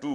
2,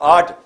8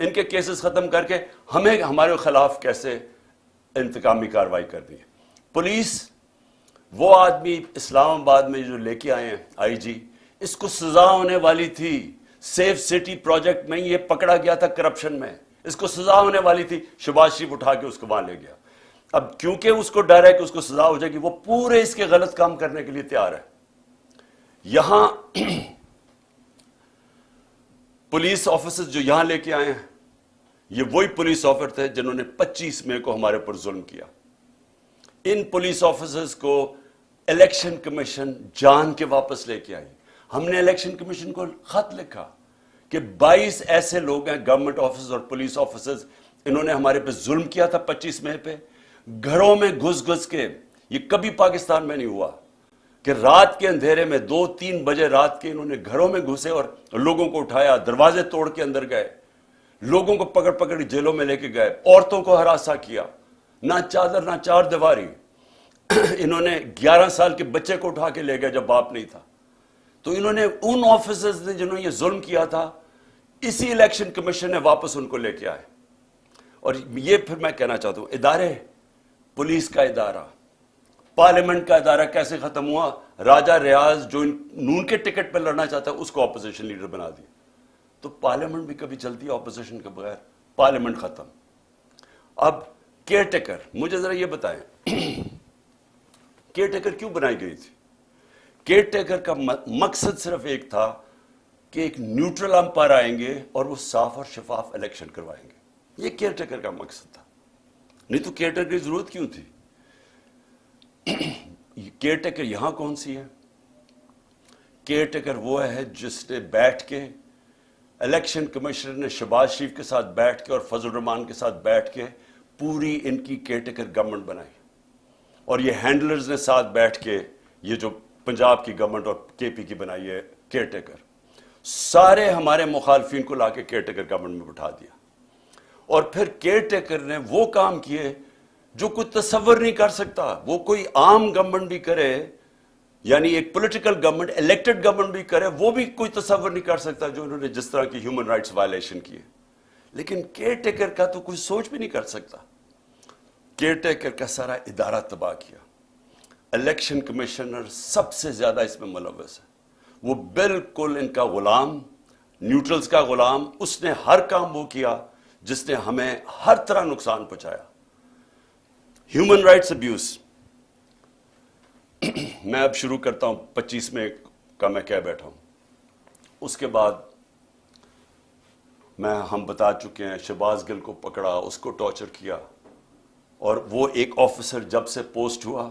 ان کے کیسز ختم کر کے ہمیں ہمارے خلاف کیسے انتقامی کارروائی کرنی ہے. پولیس وہ آدمی اسلام آباد میں جو لے کے آئے ہیں آئی جی, اس کو سزا ہونے والی تھی. سیف سٹی پروجیکٹ میں یہ پکڑا گیا تھا کرپشن میں, اس کو سزا ہونے والی تھی. شہباز شریف اٹھا کے اس کو وہاں لے گیا. اب کیونکہ اس کو ڈر ہے کہ اس کو سزا ہو جائے گی, وہ پورے اس کے غلط کام کرنے کے لیے تیار ہے. یہاں پولیس آفیسرز جو یہاں لے کے آئے ہیں, یہ وہی پولیس آفیسر تھے جنہوں نے 25 مئی کو ہمارے پر ظلم کیا. ان پولیس آفیسرز کو الیکشن کمیشن جان کے واپس لے کے آئی. ہم نے الیکشن کمیشن کو خط لکھا کہ 22 ایسے لوگ ہیں گورنمنٹ آفیسرز اور پولیس آفیسرز, انہوں نے ہمارے پہ ظلم کیا تھا 25 مئی پہ. گھروں میں گھس گھس کے, یہ کبھی پاکستان میں نہیں ہوا کہ رات کے اندھیرے میں 2-3 بجے رات کے انہوں نے گھروں میں گھسے اور لوگوں کو اٹھایا, دروازے توڑ کے اندر گئے, لوگوں کو پکڑ پکڑ جیلوں میں لے کے گئے, عورتوں کو ہراساں کیا, نہ چادر نہ چار دیواری. انہوں نے 11 سال کے بچے کو اٹھا کے لے گئے جب باپ نہیں تھا. تو انہوں نے ان آفیسرز نے جنہوں نے یہ ظلم کیا تھا, اسی الیکشن کمیشن نے واپس ان کو لے کے آئے. اور یہ پھر میں کہنا چاہتا ہوں, ادارے, پولیس کا ادارہ, پارلیمنٹ کا ادارہ کیسے ختم ہوا؟ راجہ ریاض جو نون کے ٹکٹ پہ لڑنا چاہتا ہے اس کو اپوزیشن لیڈر بنا دیا. تو پارلیمنٹ بھی کبھی چلتی ہے اپوزیشن کے بغیر؟ پارلیمنٹ ختم. اب کیئر ٹیکر, مجھے ذرا یہ بتائیں کیئر ٹیکر کیوں بنائی گئی تھی؟ کیئر ٹیکر کا مقصد صرف ایک تھا کہ ایک نیوٹرل امپائر آئیں گے اور وہ صاف اور شفاف الیکشن کروائیں گے. یہ کیئر ٹیکر کا مقصد تھا. نہیں تو کیئر ٹیکر کی ضرورت کیوں تھی؟ کیئر ٹیکر یہاں کون سی ہے؟ کیئر ٹیکر وہ ہے جس نے بیٹھ کے, الیکشن کمشنر نے شہباز شریف کے ساتھ بیٹھ کے اور فضل الرحمان کے ساتھ بیٹھ کے پوری ان کی کیئر ٹیکر گورنمنٹ بنائی. اور یہ ہینڈلرز نے ساتھ بیٹھ کے یہ جو پنجاب کی گورنمنٹ اور کے پی کی بنائی ہے کیئر ٹیکر, سارے ہمارے مخالفین کو لا کے کیئر ٹیکر گورنمنٹ میں بٹھا دیا. اور پھر کیئر ٹیکر نے وہ کام کیے جو کوئی تصور نہیں کر سکتا. وہ کوئی عام گورنمنٹ بھی کرے, یعنی ایک پولیٹیکل گورنمنٹ, الیکٹڈ گورنمنٹ بھی کرے, وہ بھی کوئی تصور نہیں کر سکتا جو انہوں نے جس طرح کی ہیومن رائٹس وائلیشن کیے. لیکن کیئر ٹیکر کا تو کوئی سوچ بھی نہیں کر سکتا. کیئر ٹیکر کا سارا ادارہ تباہ کیا. الیکشن کمیشنر سب سے زیادہ اس میں ملوث ہے. وہ بالکل ان کا غلام, نیوٹرلز کا غلام. اس نے ہر کام وہ کیا جس نے ہمیں ہر طرح نقصان پہنچایا. ہیومن رائٹس ابیوز, میں اب شروع کرتا ہوں 25 مئی کا میں کہہ بیٹھا ہوں. اس کے بعد ہم بتا چکے ہیں, شہباز گل کو پکڑا, اس کو ٹارچر کیا. اور وہ ایک آفیسر جب سے پوسٹ ہوا,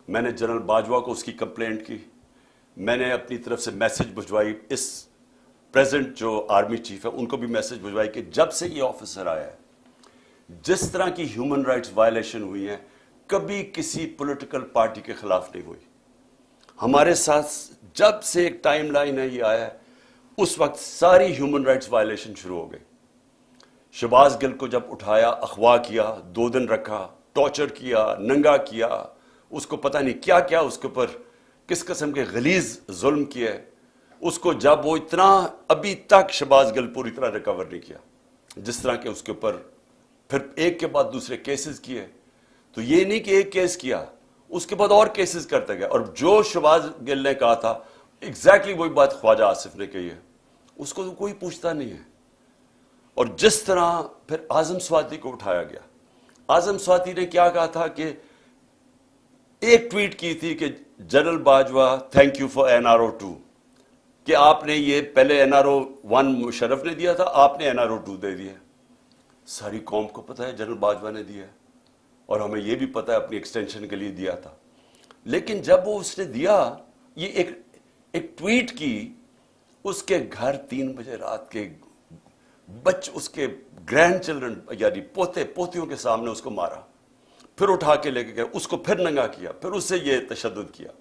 میں نے جنرل باجوہ کو اس کی کمپلینٹ کی, میں نے اپنی طرف سے میسج بھجوائی, اس پریزنٹ جو آرمی چیف ہے ان کو بھی میسج بھجوائی کہ جب سے یہ آفیسر آیا ہے جس طرح کی ہیومن رائٹس وائلیشن ہوئی ہیں کبھی کسی پولیٹیکل پارٹی کے خلاف نہیں ہوئی. ہمارے ساتھ جب سے ایک ٹائم لائن ہے یہ آیا ہے اس وقت ساری ہیومن رائٹس وائلیشن شروع ہو گئی. شہباز گل کو جب اٹھایا, اغوا کیا, 2 دن رکھا, ٹارچر کیا, ننگا کیا, اس کو پتہ نہیں کیا کیا اس کے اوپر کس قسم کے غلیظ ظلم کیے. اس کو جب وہ اتنا, ابھی تک شہباز گل پوری طرح ریکور نہیں کیا, جس طرح کہ اس کے اوپر پھر ایک کے بعد دوسرے کیسز کیے. تو یہ نہیں کہ ایک کیس کیا, اس کے بعد اور کیسز کرتے گئے. اور جو شہباز گل نے کہا تھا ایگزیکٹلی وہی بات خواجہ آصف نے کہی ہے, اس کو تو کوئی پوچھتا نہیں ہے. اور جس طرح پھر اعظم سواتی کو اٹھایا گیا, اعظم سواتی نے کیا کہا تھا کہ ایک ٹویٹ کی تھی کہ general Bajwa thank you for NRO2, کہ آپ نے یہ پہلے NRO1 مشرف نے دیا تھا, آپ نے NRO2 دے دیا. ساری قوم کو پتہ ہے جنرل باجوہ نے دیا ہے, اور ہمیں یہ بھی پتہ ہے اپنی ایکسٹینشن کے لیے دیا تھا. لیکن جب وہ اس نے دیا, یہ ایک ٹویٹ کی, اس کے گھر 3 بجے رات کے اس کے گرینڈ چلڈرن یعنی پوتے پوتیوں کے سامنے اس کو مارا, پھر اٹھا کے لے کے گئے, اس کو پھر ننگا کیا, پھر اس سے یہ تشدد کیا,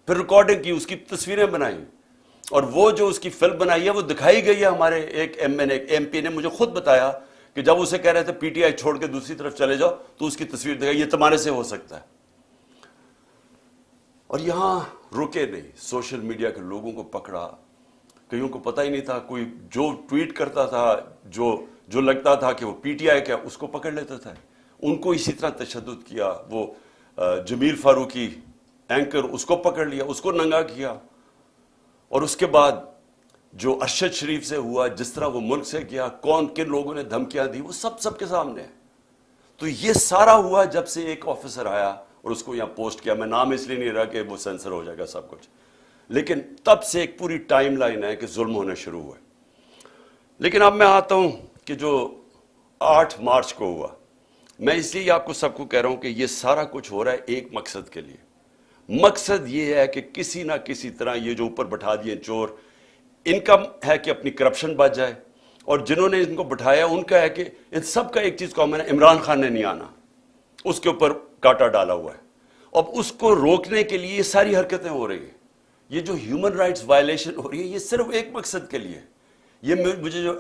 پھر ریکارڈنگ کی, اس کی تصویریں بنائیں. اور وہ جو اس کی فلم بنائی ہے وہ دکھائی گئی ہے. ہمارے ایک MP نے مجھے خود بتایا کہ جب اسے کہہ رہے تھے PTI چھوڑ کے دوسری طرف چلے جاؤ تو اس کی تصویر دکھائی, یہ تمہارے سے ہو سکتا ہے. اور یہاں رکے نہیں, سوشل میڈیا کے لوگوں کو پکڑا, کئیوں کو پتہ ہی نہیں تھا, کوئی جو ٹویٹ کرتا تھا, جو لگتا تھا کہ وہ پی ٹی آئی کا اس کو پکڑ لیتا تھا. ان کو اسی طرح تشدد کیا. وہ جمیل فاروقی اینکر اس کو پکڑ لیا, اس کو ننگا کیا. اور اس کے بعد جو ارشد شریف سے ہوا, جس طرح وہ ملک سے گیا, کون کن لوگوں نے دھمکیاں دی, وہ سب کے سامنے ہے. تو یہ سارا ہوا جب سے ایک آفیسر آیا اور اس کو یہاں پوسٹ کیا. میں نام اس لیے نہیں رہا کہ وہ سینسر ہو جائے گا سب کچھ, لیکن تب سے ایک پوری ٹائم لائن ہے کہ ظلم ہونے شروع ہوئے. لیکن اب میں آتا ہوں کہ جو 8 مارچ کو ہوا, میں اس لیے آپ کو سب کو کہہ رہا ہوں کہ یہ سارا کچھ ہو رہا ہے ایک مقصد کے لیے. مقصد یہ ہے کہ کسی نہ کسی طرح یہ جو اوپر بٹھا دیے چور, ان کا ہے کہ اپنی کرپشن بچ جائے, اور جنہوں نے ان کو بٹھایا ان کا ہے کہ ان سب کا ایک چیز کامن ہے, عمران خان نے نہیں آنا, اس کے اوپر کاٹا ڈالا ہوا ہے. اب اس کو روکنے کے لیے یہ ساری حرکتیں ہو رہی ہیں. یہ جو ہیومن رائٹس وائلیشن ہو رہی ہے, یہ صرف ایک مقصد کے لیے. یہ مجھے جو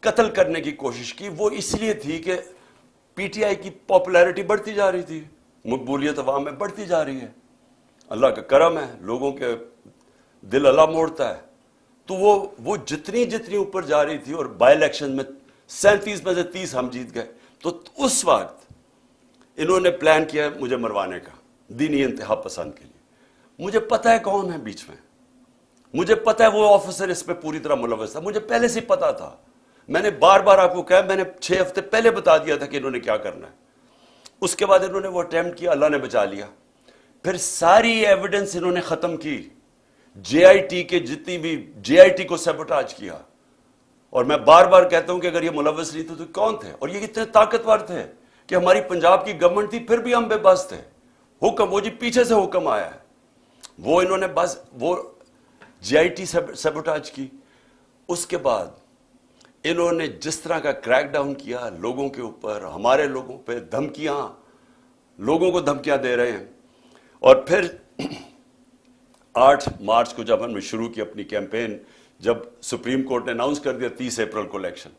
قتل کرنے کی کوشش کی وہ اس لیے تھی کہ پی ٹی آئی کی پاپولیرٹی بڑھتی جا رہی تھی, مقبولیت عوام میں بڑھتی جا رہی ہے. اللہ کا کرم ہے, لوگوں کے دل اللہ موڑتا ہے. تو وہ جتنی اوپر جا رہی تھی, اور بائی الیکشن میں 37 میں سے 30 ہم جیت گئے. تو اس وقت انہوں نے پلان کیا مجھے مروانے کا, دینی انتہا پسند کے لیے. مجھے پتا ہے کون ہے بیچ میں, مجھے پتا ہے وہ آفیسر اس پہ پوری طرح ملوث تھا, مجھے پہلے سے پتا تھا. میں نے بار بار آپ کو کہا, میں نے 6 ہفتے پہلے بتا دیا تھا کہ انہوں نے کیا کرنا ہے. اس کے بعد انہوں نے وہ اٹیمپٹ کیا, اللہ نے بچا لیا. پھر ساری ایویڈنس انہوں نے ختم کی, جے آئی ٹی کے جتنی بھی جے آئی ٹی کو سیبوٹاج کیا. اور میں بار بار کہتا ہوں کہ اگر یہ ملوث نہیں تھے تو کون تھے, اور یہ اتنے طاقتور تھے کہ ہماری پنجاب کی گورنمنٹ تھی پھر بھی ہم بے بس تھے. حکم وہ جی پیچھے سے حکم آیا ہے, وہ انہوں نے بس وہ جے آئی ٹی سیبوٹاج کی. اس کے بعد انہوں نے جس طرح کا کریک ڈاؤن کیا لوگوں کے اوپر, ہمارے لوگوں پہ دھمکیاں, لوگوں کو دھمکیاں دے رہے ہیں. اور پھر 8 مارچ کو جب ہم نے شروع کی اپنی کیمپین, جب سپریم کورٹ نے اناؤنس کر دیا 30 اپریل کو الیکشن,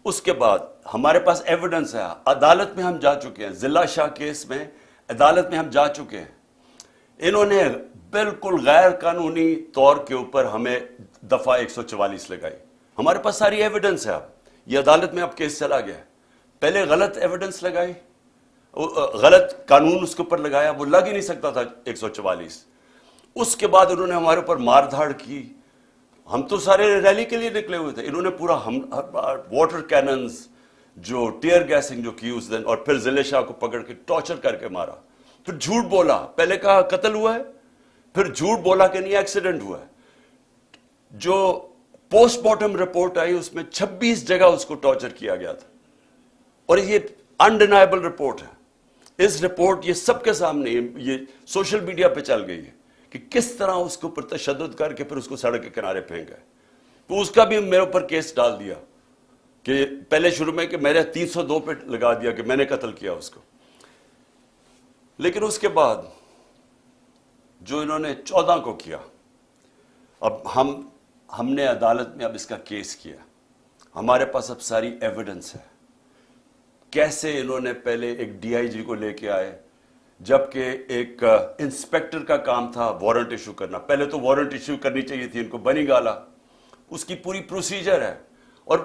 اس کے بعد ہمارے پاس ایویڈنس ہے, عدالت میں ہم جا چکے ہیں, ضلع شاہ کیس میں عدالت میں ہم جا چکے ہیں. انہوں نے بالکل غیر قانونی طور کے اوپر ہمیں دفعہ 144 لگائی. ہمارے پاس ساری ایویڈنس ہے. اب یہ عدالت میں اب کیس چلا گیا. پہلے غلط ایویڈنس لگائی, غلط قانون اس کے اوپر لگایا, وہ لگ ہی نہیں سکتا تھا 144. اس کے بعد انہوں نے ہمارے اوپر مار دھاڑ کی. ہم تو سارے ریلی کے لیے نکلے ہوئے تھے, انہوں نے پورا واٹر کیننز, جو ٹیئر گیسنگ جو کی اس دن, اور پھر ضلع شاہ کو پکڑ کے ٹارچر کر کے مارا. پھر جھوٹ بولا, پہلے کہا قتل ہوا ہے, پھر جھوٹ بولا کہ نہیں ایکسیڈنٹ ہوا ہے. جو پوسٹ مارٹم رپورٹ آئی اس میں 26 جگہ اس کو ٹارچر کیا گیا تھا, اور یہ انڈینائبل رپورٹ ہے. اس رپورٹ یہ سب کے سامنے, یہ سوشل میڈیا پہ چل گئی ہے کہ کس طرح اس کے اوپر تشدد کر کے پھر اس کو سڑک کے کنارے پھینک گئے. تو اس کا بھی میرے اوپر کیس ڈال دیا کہ پہلے شروع میں کہ میرے 302 پہ لگا دیا کہ میں نے قتل کیا اس کو. لیکن اس کے بعد جو انہوں نے 14 کو کیا, اب ہم نے عدالت میں اب اس کا کیس کیا, ہمارے پاس اب ساری ایویڈنس ہے. کیسے انہوں نے پہلے ایک ڈی آئی جی کو لے کے آئے, جبکہ ایک انسپیکٹر کا کام تھا وارنٹ ایشو کرنا. پہلے تو وارنٹ ایشو کرنی چاہیے تھی ان کو, بنی گالا, اس کی پوری پروسیجر ہے. اور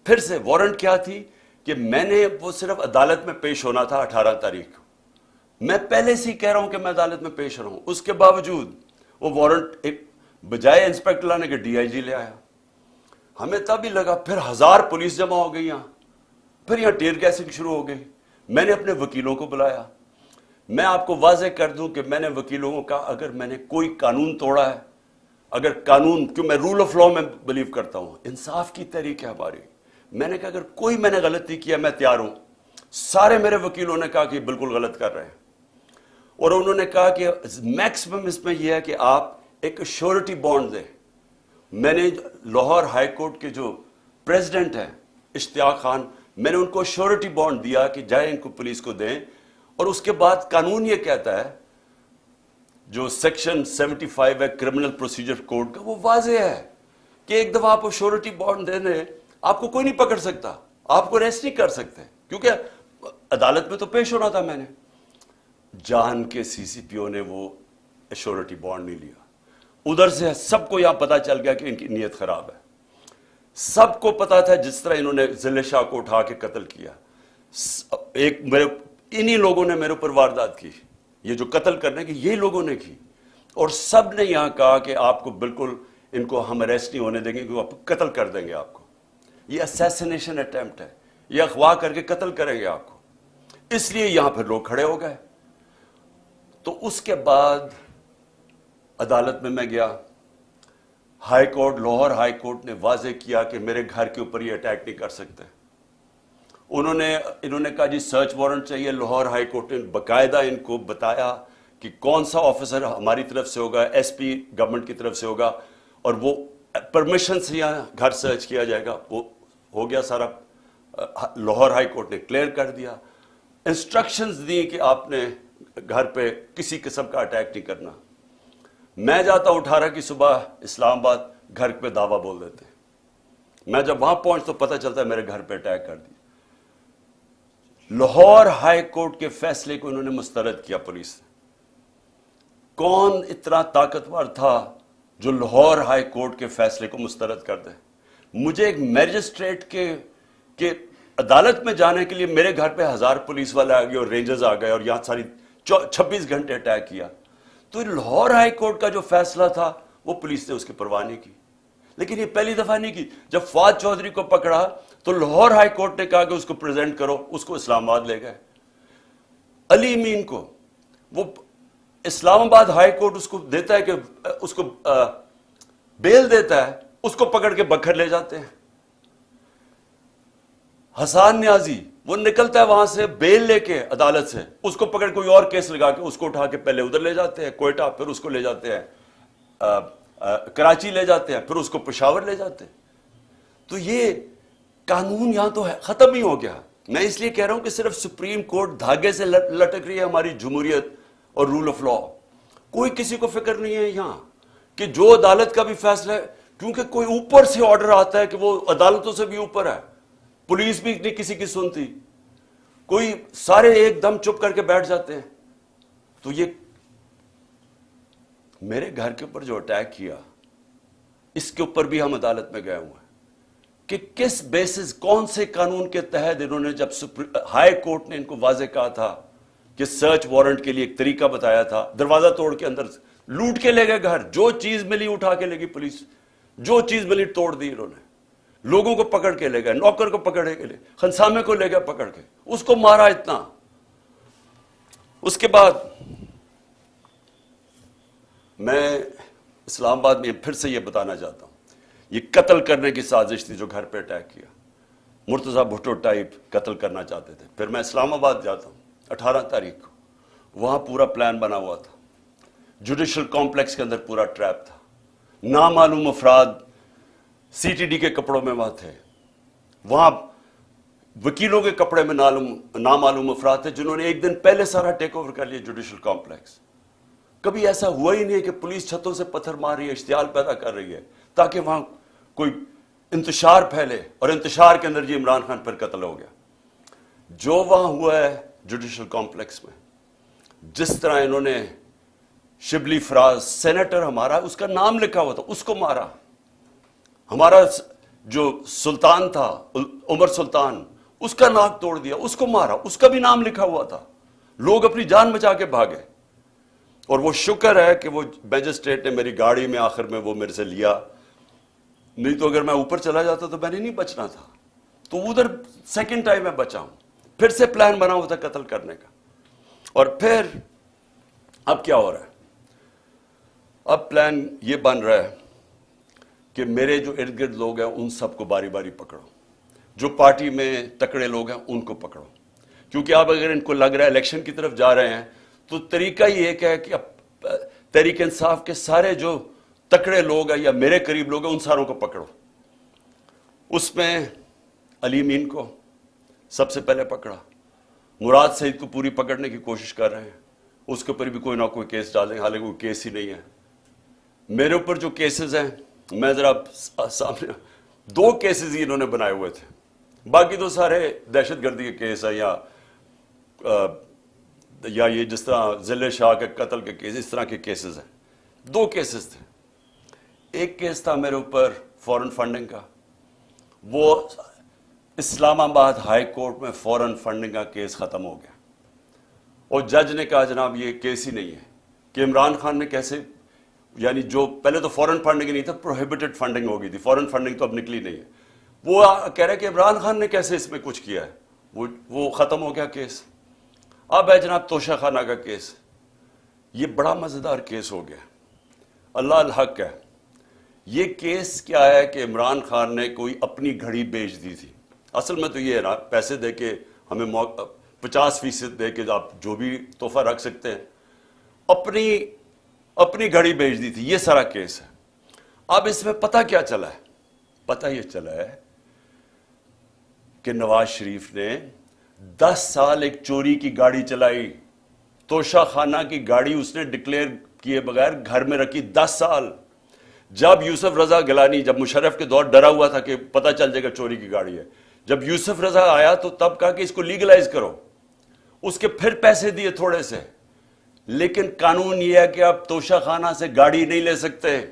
پھر سے وارنٹ کیا تھی کہ میں نے وہ صرف عدالت میں پیش ہونا تھا 18 تاریخ کو. میں پہلے سے ہی کہہ رہا ہوں کہ میں عدالت میں پیش رہا ہوں, اس کے باوجود وہ وارنٹ ایک بجائے انسپیکٹر لانے کے ڈی آئی جی لے آیا. ہمیں تب ہی لگا, پھر 1000 پولیس جمع ہو گئی یہاں, پھر یہاں ٹیئر گیسنگ شروع ہو گئی. میں نے اپنے وکیلوں کو بلایا. میں آپ کو واضح کر دوں کہ میں نے وکیلوں کو کہا اگر میں نے کوئی قانون توڑا ہے, اگر قانون, کیوں میں رول آف لا میں بلیو کرتا ہوں, انصاف کی تحریک ہے ہماری, میں نے کہا اگر کوئی میں نے غلطی کیا میں تیار ہوں. سارے میرے وکیلوں نے کہا کہ بالکل غلط کر رہے ہیں, اور انہوں نے کہا کہ میکسیمم اس میں یہ ہے کہ آپ ایک شیورٹی بانڈ دیں. میں نے لاہور ہائی کورٹ کے جو پریزیڈنٹ ہیں اشتیاق خان, میں نے ان کو شیورٹی بانڈ دیا کہ جائیں ان کو پولیس کو دیں. اور اس کے بعد قانون یہ کہتا ہے, جو سیکشن 75 ہے کرمنل پروسیجر کوڈ کا, وہ واضح ہے کہ ایک دفعہ آپ کو شیورٹی بانڈ دینے, آپ کو کوئی نہیں پکڑ سکتا, آپ کو ریسٹ نہیں کر سکتے, کیونکہ عدالت میں تو پیش ہونا تھا. میں نے جان کے سی سی پی او نے وہ ایشورٹی بانڈ نہیں لیا. ادھر سے سب کو یہاں پتا چل گیا کہ ان کی نیت خراب ہے. سب کو پتا تھا جس طرح انہوں نے ضلع شاہ کو اٹھا کے قتل کیا، انہی لوگوں نے میرے اوپر واردات کی، یہ جو قتل کرنے کی یہ لوگوں نے کی، اور سب نے یہاں کہا کہ آپ کو بالکل ان کو ہم اریسٹ نہیں ہونے دیں گے، کہ قتل کر دیں گے آپ کو، یہ اسیسینیشن اٹیمپٹ ہے، یہ اغوا کر کے قتل کریں گے آپ کو، اس لیے یہاں پھر لوگ کھڑے ہو گئے۔ تو اس کے بعد عدالت میں گیا، high court, Lahore high court نے واضح کیا کہ میرے گھر کے اوپر یہ اٹیک نہیں کر سکتے۔ انہوں نے کہا جی سرچ وارنٹ چاہیے، لاہور ہائی کورٹ نے باقاعدہ ان کو بتایا کہ کون سا آفیسر ہماری طرف سے ہوگا، ایس پی گورنمنٹ کی طرف سے ہوگا، اور وہ پرمیشن سے یہاں گھر سرچ کیا جائے گا۔ وہ ہو گیا سارا، لاہور ہائی کورٹ نے کلیئر کر دیا، انسٹرکشنز دی کہ آپ نے گھر پہ کسی قسم کا اٹیک نہیں کرنا۔ میں جاتا ہوں 18 کی صبح اسلام آباد، گھر پہ دعویٰ بول دیتے ہیں، میں جب وہاں پہنچ تو پتہ چلتا ہے میرے گھر پہ اٹیک کر دیا۔ لاہور ہائی کورٹ کے فیصلے کو انہوں نے مسترد کیا پولیس نے۔ کون اتنا طاقتور تھا جو لاہور ہائی کورٹ کے فیصلے کو مسترد کر دے؟ مجھے ایک میجسٹریٹ کے عدالت میں جانے کے لیے میرے گھر پہ 1000 پولیس والے آ گئے اور رینجرز آ گئے اور یہاں ساری 26 گھنٹے اٹیک کیا۔ تو لاہور ہائی کورٹ کا جو فیصلہ تھا وہ پولیس نے اس کی پرواہ نہیں کی۔ لیکن یہ پہلی دفعہ نہیں کی، جب فواد چودھری کو پکڑا تو لاہور ہائی کورٹ نے کہا کہ اس کو پریزنٹ کرو، اس کو اسلام آباد لے گئے۔ علی امین کو وہ اسلام آباد ہائی کورٹ اس کو دیتا ہے کہ اس کو بیل دیتا ہے، اس کو پکڑ کے بکھر لے جاتے ہیں۔ حسان نیازی وہ نکلتا ہے وہاں سے بیل لے کے عدالت سے، اس کو پکڑ کوئی اور کیس لگا کے اس کو اٹھا کے پہلے ادھر لے جاتے ہیں کوئٹہ، پھر اس کو لے جاتے ہیں کراچی لے جاتے ہیں، پھر اس کو پشاور لے جاتے ہیں۔ تو یہ قانون یہاں تو ختم ہی ہو گیا۔ میں اس لیے کہہ رہا ہوں کہ صرف سپریم کورٹ دھاگے سے لٹک رہی ہے ہماری جمہوریت اور رول آف لا، کوئی کسی کو فکر نہیں ہے یہاں کہ جو عدالت کا بھی فیصلہ ہے، کیونکہ کوئی اوپر سے آرڈر آتا ہے کہ وہ عدالتوں سے بھی اوپر ہے، پولیس بھی نہیں کسی کی سنتی، کوئی سارے ایک دم چپ کر کے بیٹھ جاتے ہیں۔ تو یہ میرے گھر کے اوپر جو اٹیک کیا، اس کے اوپر بھی ہم عدالت میں گئے ہوئے ہیں کہ کس بیسس، کون سے قانون کے تحت انہوں نے، جب ہائی کورٹ نے ان کو واضح کہا تھا کہ سرچ وارنٹ کے لیے ایک طریقہ بتایا تھا، دروازہ توڑ کے اندر لوٹ کے لے گئے گھر، جو چیز ملی اٹھا کے لے گئی پولیس، جو چیز ملی توڑ دی انہوں نے، لوگوں کو پکڑ کے لے گئے، نوکر کو پکڑ کے لے، خنسامے کو لے گئے پکڑ کے، اس کو مارا اتنا۔ اس کے بعد میں اسلام آباد میں پھر سے یہ بتانا چاہتا ہوں، یہ قتل کرنے کی سازش تھی جو گھر پہ اٹیک کیا، مرتضیٰ بھٹو ٹائپ قتل کرنا چاہتے تھے۔ پھر میں اسلام آباد جاتا ہوں 18 تاریخ کو، وہاں پورا پلان بنا ہوا تھا، جوڈیشل کمپلیکس کے اندر پورا ٹریپ تھا، نامعلوم افراد سی ٹی ڈی کے کپڑوں میں وہاں تھے، وہاں وکیلوں کے کپڑے میں نامعلوم افراد تھے جنہوں نے ایک دن پہلے سارا ٹیک اوور کر لیا جوڈیشل کمپلیکس۔ کبھی ایسا ہوا ہی نہیں کہ پولیس چھتوں سے پتھر مار رہی ہے، اشتعال پیدا کر رہی ہے تاکہ وہاں کوئی انتشار پھیلے، اور انتشار کے اندر جی عمران خان پر قتل ہو گیا۔ جو وہاں ہوا ہے جوڈیشل کمپلیکس میں، جس طرح انہوں نے شبلی فراز سینیٹر ہمارا، اس کا نام لکھا ہوا تھا، اس کو مارا، ہمارا جو سلطان تھا عمر سلطان، اس کا ناک توڑ دیا، اس کو مارا، اس کا بھی نام لکھا ہوا تھا، لوگ اپنی جان بچا کے بھاگے۔ اور وہ شکر ہے کہ وہ میجسٹریٹ نے میری گاڑی میں آخر میں وہ میرے سے لیا، نہیں تو اگر میں اوپر چلا جاتا تو میں نے نہیں بچنا تھا۔ تو ادھر سیکنڈ ٹائم میں بچا ہوں، پھر سے پلان بنا ہوا تھا قتل کرنے کا۔ اور پھر اب کیا ہو رہا ہے؟ اب پلان یہ بن رہا ہے کہ میرے جو ارد گرد لوگ ہیں ان سب کو باری باری پکڑو، جو پارٹی میں تکڑے لوگ ہیں ان کو پکڑو، کیونکہ اب اگر ان کو لگ رہا ہے الیکشن کی طرف جا رہے ہیں تو طریقہ ہی ایک ہے کہ اب تحریک انصاف کے سارے جو تکڑے لوگ ہیں یا میرے قریب لوگ ہیں ان ساروں کو پکڑو۔ اس میں علی امین کو سب سے پہلے پکڑا، مراد سعید کو پوری پکڑنے کی کوشش کر رہے ہیں، اس کے اوپر بھی کوئی نہ کوئی کیس ڈالیں، حالانکہ کوئی کیس ہی نہیں ہے۔ میرے اوپر جو کیسز ہیں، میں ذرا سامنے 2 کیسز ہی انہوں نے بنائے ہوئے تھے، باقی تو سارے دہشت گردی کے کیس ہیں یا یہ جس طرح ضلع شاہ کے قتل کے کیس، اس طرح کے کیسز ہیں۔ 2 کیسز تھے، ایک کیس تھا میرے اوپر فورن فنڈنگ کا، وہ اسلام آباد ہائی کورٹ میں فوراً فنڈنگ کا کیس ختم ہو گیا اور جج نے کہا جناب یہ کیس ہی نہیں ہے کہ عمران خان نے کیسے، یعنی جو پہلے تو فورن فنڈنگ نہیں تھا، پروہیبٹڈ فنڈنگ ہو گئی تھی، فورن فنڈنگ تو اب نکلی نہیں ہے، وہ کہہ رہے کہ عمران خان نے کیسے اس میں کچھ کیا ہے، وہ ختم ہو گیا کیس۔ اب ہے جناب توشہ خانہ کا کیس، یہ بڑا مزیدار کیس ہو گیا، اللہ الحق ہے۔ یہ کیس کیا ہے کہ عمران خان نے کوئی اپنی گھڑی بیچ دی تھی، اصل میں تو یہ ہے نا، پیسے دے کے ہمیں 50% دے کے آپ جو بھی تحفہ رکھ سکتے ہیں، اپنی گھڑی بیچ دی تھی، یہ سارا کیس ہے۔ اب اس میں پتہ کیا چلا ہے؟ پتہ یہ چلا ہے کہ نواز شریف نے 10 سال ایک چوری کی گاڑی چلائی، توشہ خانہ کی گاڑی اس نے ڈکلیئر کیے بغیر گھر میں رکھی 10 سال۔ جب یوسف رضا گیلانی، جب مشرف کے دور ڈرا ہوا تھا کہ پتہ چل جائے گا چوری کی گاڑی ہے، جب یوسف رضا آیا تو تب کہا کہ اس کو لیگلائز کرو، اس کے پھر پیسے دیے تھوڑے سے، لیکن قانون یہ ہے کہ آپ توشہ خانہ سے گاڑی نہیں لے سکتے۔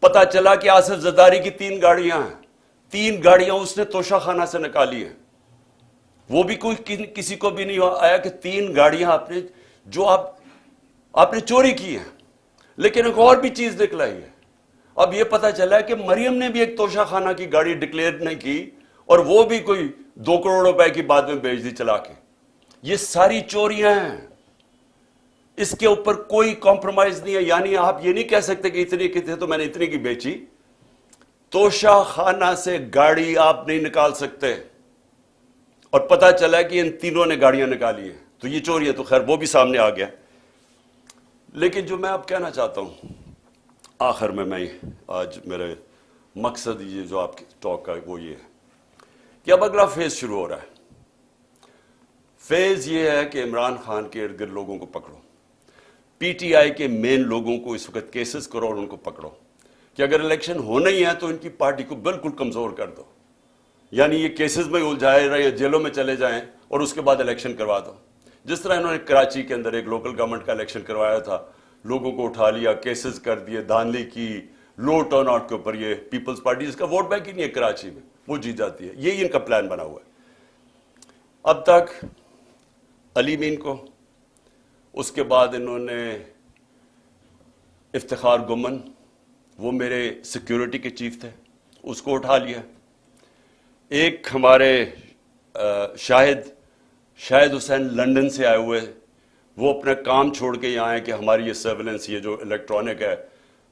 پتہ چلا کہ آصف زرداری کی 3 گاڑیاں ہیں، 3 گاڑیاں اس نے توشہ خانہ سے نکالی ہیں، وہ بھی کوئی کسی کو بھی نہیں آیا کہ 3 گاڑیاں آپ نے چوری کی ہیں۔ لیکن ایک اور بھی چیز نکلائی ہے، اب یہ پتہ چلا ہے کہ مریم نے بھی ایک توشہ خانہ کی گاڑی ڈکلیئر نہیں کی اور وہ بھی کوئی 2 کروڑ روپے کی بعد میں بیچ دی چلا کے۔ یہ ساری چوریاں ہیں، اس کے اوپر کوئی کمپرومائز نہیں ہے، یعنی آپ یہ نہیں کہہ سکتے کہ اتنی کی تھی تو میں نے اتنی کی بیچی۔ توشہ خانہ سے گاڑی آپ نہیں نکال سکتے، اور پتہ چلا کہ ان تینوں نے گاڑیاں نکالی ہیں، تو یہ چوری ہے، تو خیر وہ بھی سامنے آ گیا۔ لیکن جو میں اب کہنا چاہتا ہوں آخر میں آج میرے مقصد یہ جو آپ کی ٹاک کا وہ یہ ہے کہ اب اگلا فیز شروع ہو رہا ہے۔ فیز یہ ہے کہ عمران خان کے ارد گرد لوگوں کو پکڑو، پی ٹی آئی کے مین لوگوں کو اس وقت کیسز کرو اور ان کو پکڑو کہ اگر الیکشن ہونا ہی ہے تو ان کی پارٹی کو بالکل کمزور کر دو، یعنی یہ کیسز میں الجھائے رہے، جیلوں میں چلے جائیں اور اس کے بعد الیکشن کروا دو۔ جس طرح انہوں نے کراچی کے اندر ایک لوکل گورنمنٹ کا الیکشن کروایا تھا، لوگوں کو اٹھا لیا، کیسز کر دیے، دھاندلی کی، لو ٹرن آؤٹ کے اوپر، یہ پیپلز پارٹی جس کا ووٹ بینک ہی نہیں ہے کراچی میں، وہ جیت جاتی ہے، یہی ان کا پلان بنا ہوا ہے۔ اب تک علی مین کو، اس کے بعد انہوں نے افتخار گمن، وہ میرے سیکیورٹی کے چیف تھے، اس کو اٹھا لیا۔ ایک ہمارے شاہد حسین لندن سے آئے ہوئے، وہ اپنا کام چھوڑ کے یہاں آئے کہ ہماری یہ سرویلنس، یہ جو الیکٹرانک ہے،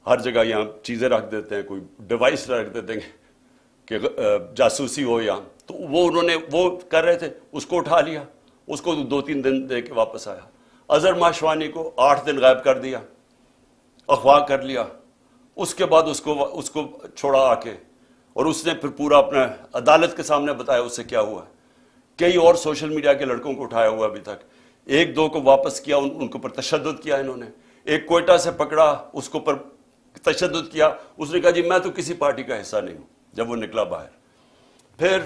ہر جگہ یہاں چیزیں رکھ دیتے ہیں، کوئی ڈیوائس رکھ دیتے ہیں کہ جاسوسی ہو یہاں، تو وہ انہوں نے وہ کر رہے تھے، اس کو اٹھا لیا، اس کو 2-3 دن دے کے واپس آیا۔ اظہر ماشوانی کو 8 دن غائب کر دیا، اغوا کر لیا، اس کے بعد اس کو چھوڑا آ کے، اور اس نے پھر پورا اپنا عدالت کے سامنے بتایا اس سے کیا ہوا۔ کئی اور سوشل میڈیا کے لڑکوں کو اٹھایا ہوا ابھی تک، 1-2 کو واپس کیا، ان کو پر تشدد کیا انہوں نے۔ ایک کوئٹہ سے پکڑا، اس کو پر تشدد کیا، اس نے کہا جی میں تو کسی پارٹی کا حصہ نہیں ہوں، جب وہ نکلا باہر۔ پھر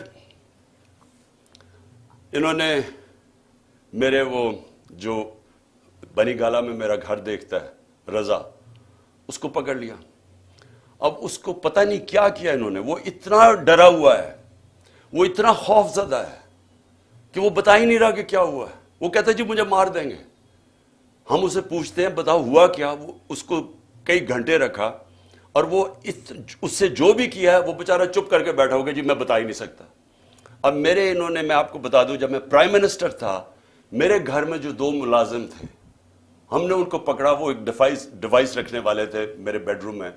انہوں نے میرے وہ جو بنی گالا میں میرا گھر دیکھتا ہے رضا، اس کو پکڑ لیا۔ اب اس کو پتہ نہیں کیا کیا انہوں نے، وہ اتنا ڈرا ہوا ہے، وہ اتنا خوف زدہ ہے کہ وہ بتا ہی نہیں رہا کہ کیا ہوا ہے۔ وہ کہتا ہے جی مجھے مار دیں گے۔ ہم اسے پوچھتے ہیں بتاؤ ہوا کیا، وہ اس کو کئی گھنٹے رکھا، اور وہ اس سے جو بھی کیا ہے وہ بیچارہ چپ کر کے بیٹھا ہوگا جی میں بتا ہی نہیں سکتا۔ اب میں آپ کو بتا دوں، جب میں پرائم منسٹر تھا، میرے گھر میں جو 2 ملازم تھے، ہم نے ان کو پکڑا، وہ ایک ڈیوائس رکھنے والے تھے میرے بیڈ روم میں،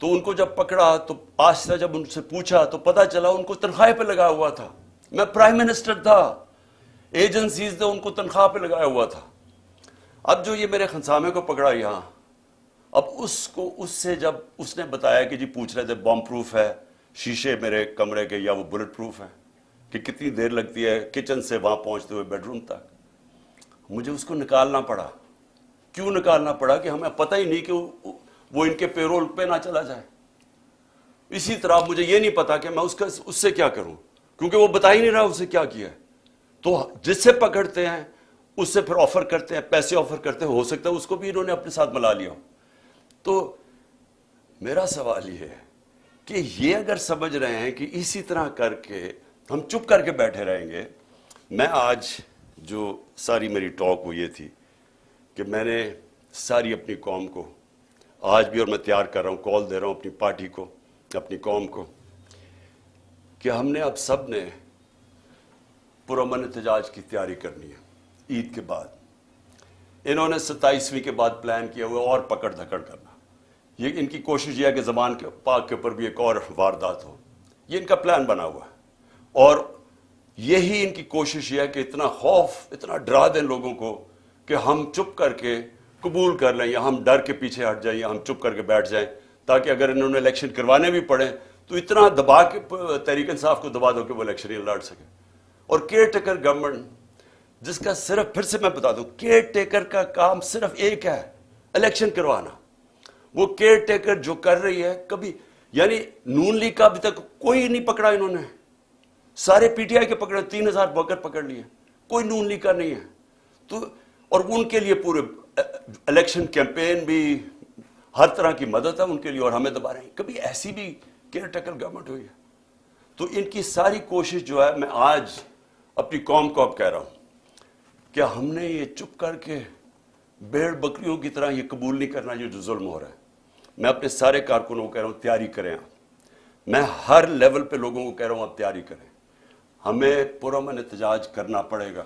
تو ان کو جب پکڑا تو آہستہ جب ان سے پوچھا تو پتہ چلا ان کو تنخواہ پہ لگا ہوا تھا۔ میں پرائم منسٹر تھا، ایجنسیز نے ان کو تنخواہ پہ لگایا ہوا تھا۔ اب جو یہ میرے خنسامے کو پکڑا یہاں، اب اس سے جب اس نے بتایا کہ جی پوچھ رہے تھے بم پروف ہے شیشے میرے کمرے کے یا وہ بلٹ پروف ہے، کہ کتنی دیر لگتی ہے کچن سے وہاں پہنچتے ہوئے بیڈ روم تک، مجھے اس کو نکالنا پڑا۔ کیوں نکالنا پڑا؟ کہ ہمیں پتہ ہی نہیں کہ وہ ان کے پیرول پہ نہ چلا جائے۔ اسی طرح مجھے یہ نہیں پتا کہ میں اس سے کیا کروں، کیونکہ وہ بتا ہی نہیں رہا اسے کیا کیا ہے۔ تو جس سے پکڑتے ہیں اس سے پھر آفر کرتے ہیں، پیسے آفر کرتے ہیں، ہو سکتا ہے اس کو بھی انہوں نے اپنے ساتھ ملا لیا ہو۔ تو میرا سوال یہ ہے کہ یہ اگر سمجھ رہے ہیں کہ اسی طرح کر کے ہم چپ کر کے بیٹھے رہیں گے. میں آج جو ساری میری ٹاک وہ یہ تھی کہ میں نے ساری اپنی قوم کو آج بھی، اور میں تیار کر رہا ہوں، کال دے رہا ہوں اپنی پارٹی کو، اپنی قوم کو، کہ ہم نے اب سب نے پرامن احتجاج کی تیاری کرنی ہے عید کے بعد. انہوں نے 27ویں کے بعد پلان کیا ہوا اور پکڑ دھکڑ کرنا. یہ ان کی کوشش یہ ہے کہ زبان کے پاک کے اوپر بھی ایک اور واردات ہو. یہ ان کا پلان بنا ہوا ہے، اور یہی ان کی کوشش یہ ہے کہ اتنا خوف، اتنا ڈرا دیں لوگوں کو کہ ہم چپ کر کے قبول کر لیں، یا ہم ڈر کے پیچھے ہٹ جائیں، یا ہم چپ کر کے بیٹھ جائیں، تاکہ اگر انہوں نے الیکشن کروانے بھی پڑے تو اتنا دبا کے تحریک انصاف کو دبا دو کہ وہ الیکشن ہی لڑ سکے. اور کیئر ٹیکر گورنمنٹ، جس کا صرف، پھر سے میں بتا دوں، کیئر ٹیکر کا کام صرف ایک ہے، الیکشن کروانا. وہ کیئر ٹیکر جو کر رہی ہے، کبھی یعنی نون لیگ کا ابھی تک کوئی نہیں پکڑا انہوں نے، سارے پی ٹی آئی کے پکڑے، 3000 ورکر پکڑ لیے، کوئی نون لیگ کا نہیں ہے. تو اور ان کے لیے پورے الیکشن کیمپین بھی، ہر طرح کی مدد ہے ان کے لیے، اور ہمیں دبا رہے ہیں. کبھی ایسی بھی کیئر ٹیکر گورنمنٹ ہوئی ہے؟ تو ان کی ساری کوشش جو ہے، میں آج اپنی قوم کو اب کہہ رہا ہوں کہ ہم نے یہ چپ کر کے بھیڑ بکریوں کی طرح یہ قبول نہیں کرنا یہ جو ظلم ہو رہا ہے. میں اپنے سارے کارکنوں کو کہہ رہا ہوں تیاری کریں آپ. میں ہر لیول پہ لوگوں کو کہہ رہا ہوں آپ تیاری کریں. ہمیں پرامن احتجاج کرنا پڑے گا.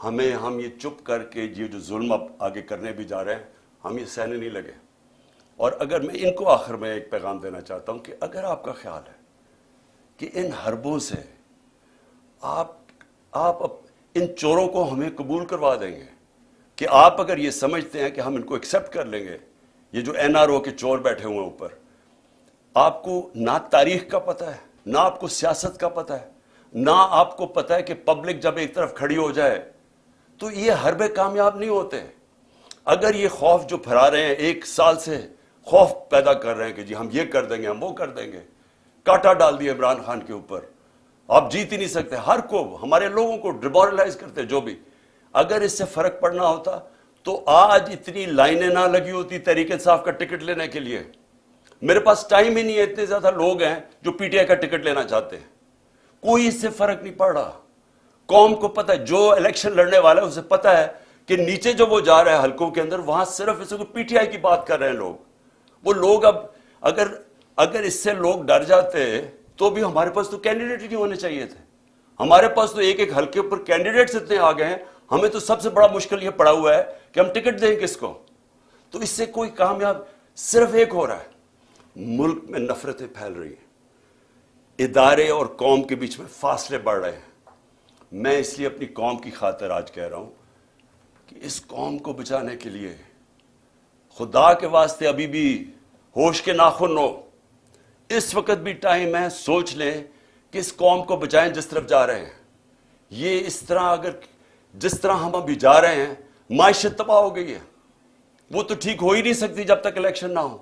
ہم یہ چپ کر کے یہ جو ظلم اب آگے کرنے بھی جا رہے ہیں، ہم یہ سہنے نہیں لگے. اور اگر میں ان کو آخر میں ایک پیغام دینا چاہتا ہوں کہ اگر آپ کا خیال ہے کہ ان حربوں سے آپ ان چوروں کو ہمیں قبول کروا دیں گے، کہ آپ اگر یہ سمجھتے ہیں کہ ہم ان کو ایکسیپٹ کر لیں گے، یہ جو این آر او کے چور بیٹھے ہوئے ہیں اوپر، آپ کو نہ تاریخ کا پتہ ہے، نہ آپ کو سیاست کا پتہ ہے، نہ آپ کو پتہ ہے کہ پبلک جب ایک طرف کھڑی ہو جائے تو یہ حربے کامیاب نہیں ہوتے. اگر یہ خوف جو پھیلا رہے ہیں، 1 سال سے خوف پیدا کر رہے ہیں کہ جی ہم یہ کر دیں گے، ہم وہ کر دیں گے، کاٹا ڈال دیا عمران خان کے اوپر، آپ جیت ہی نہیں سکتے، ہر کو، ہمارے لوگوں کو ڈیمورلائز کرتے جو بھی. اگر اس سے فرق پڑنا ہوتا تو آج اتنی لائنیں نہ لگی ہوتی تحریک انصاف کا ٹکٹ لینے کے لیے. میرے پاس ٹائم ہی نہیں ہے، اتنے زیادہ لوگ ہیں جو پی ٹی آئی کا ٹکٹ لینا چاہتے ہیں. کوئی اس سے فرق نہیں پڑ رہا. قوم کو پتہ ہے، جو الیکشن لڑنے والا ہے اسے پتہ ہے کہ نیچے جو وہ جا رہا ہے حلقوں کے اندر، وہاں صرف اسے پی ٹی آئی کی بات کر رہے ہیں لوگ. وہ لوگ اب اگر اس سے لوگ ڈر جاتے تو بھی ہمارے پاس تو کینڈیڈیٹ ہی نہیں ہونے چاہیے تھے. ہمارے پاس تو ایک حلقے پر کینڈیڈیٹس اتنے آ گئے ہیں، ہمیں تو سب سے بڑا مشکل یہ پڑا ہوا ہے کہ ہم ٹکٹ دیں کس کو. تو اس سے کوئی کامیاب صرف ایک ہو رہا ہے، ملک میں نفرتیں پھیل رہی ہیں، ادارے اور قوم کے بیچ میں فاصلے بڑھ رہے ہیں. میں اس لیے اپنی قوم کی خاطر آج کہہ رہا ہوں کہ اس قوم کو بچانے کے لیے خدا کے واسطے ابھی بھی ہوش کے ناخن ہو. اس وقت بھی ٹائم ہے، سوچ لیں کہ اس قوم کو بچائیں جس طرف جا رہے ہیں. یہ اس طرح اگر جس طرح ہم ابھی جا رہے ہیں، معیشت تباہ ہو گئی ہے، وہ تو ٹھیک ہو ہی نہیں سکتی جب تک الیکشن نہ ہو.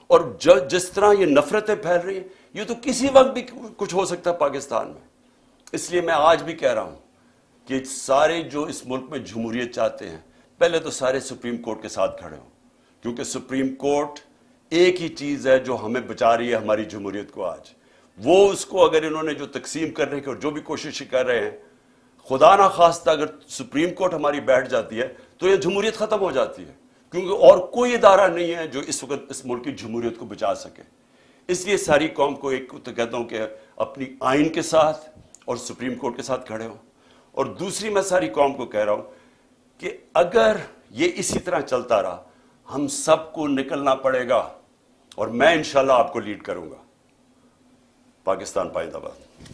اور جس طرح یہ نفرتیں پھیل رہی ہیں، یہ تو کسی وقت بھی کچھ ہو سکتا ہے پاکستان میں. اس لیے میں آج بھی کہہ رہا ہوں کہ سارے جو اس ملک میں جمہوریت چاہتے ہیں، پہلے تو سارے سپریم کورٹ کے ساتھ کھڑے ہوں، کیونکہ سپریم کورٹ ایک ہی چیز ہے جو ہمیں بچا رہی ہے ہماری جمہوریت کو آج. وہ اس کو اگر انہوں نے جو تقسیم کرنے کی اور جو بھی کوشش کر رہے ہیں، خدا نہ خواستہ اگر سپریم کورٹ ہماری بیٹھ جاتی ہے تو یہ جمہوریت ختم ہو جاتی ہے، کیونکہ اور کوئی ادارہ نہیں ہے جو اس وقت اس ملک کی جمہوریت کو بچا سکے. اس لیے ساری قوم کو ایک تو کہتا ہوں کہ اپنی آئین کے ساتھ اور سپریم کورٹ کے ساتھ کھڑے ہوں. اور دوسری میں ساری قوم کو کہہ رہا ہوں کہ اگر یہ اسی طرح چلتا رہا، ہم سب کو نکلنا پڑے گا، اور میں انشاءاللہ آپ کو لیڈ کروں گا. پاکستان پائندہ باد.